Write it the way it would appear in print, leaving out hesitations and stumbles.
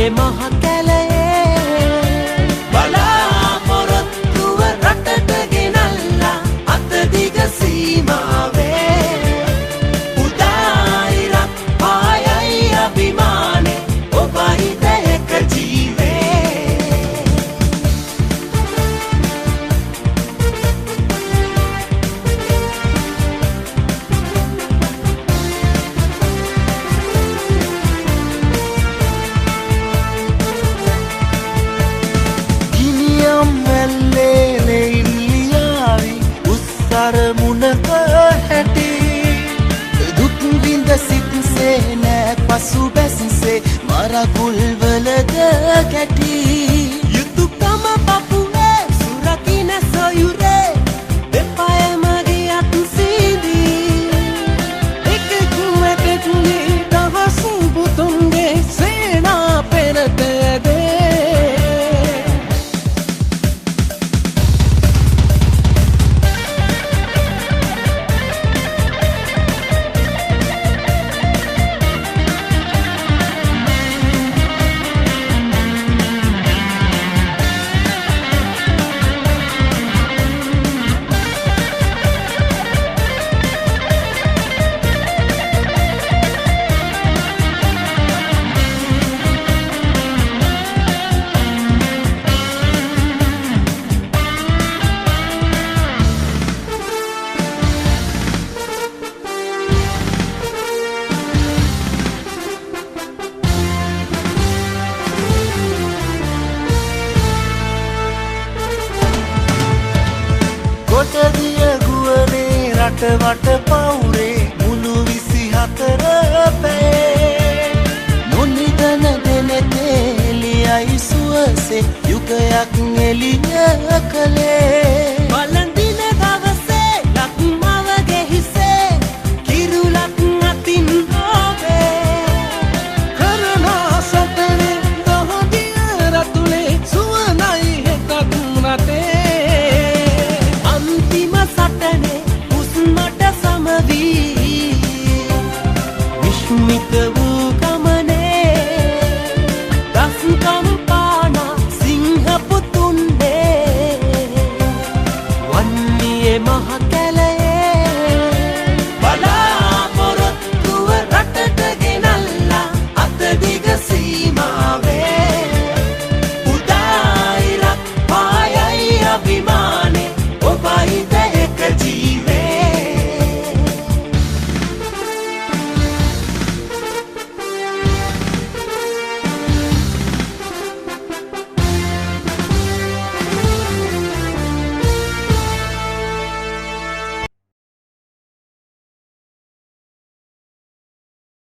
මහ කැලේ බලාපොරොත්තුව රටට ගෙනල්ලා අත දිග සීමාවේ උදායිරක් පායයි අභිමානේ ඔබයි දෙක ජීවේ මුණක හැටි දුක් විඳ සිත්සේ නෑ පසු බැසිසේ මරකුල් වලද කැටි යුතුයකම පපුවේ සුරකින සොයුරේ දෙපය මගේ අත් සීදී එකකුවටුනේ දවසු පුතුන්ගේ සේනා පෙරට කොටදිය ගුවනේ රටවට පවුරේ මුළු 24 පැයේ නොනිදන දෙනෙතේ එළියයි සුවසේ යුගයක් එළිය කළේ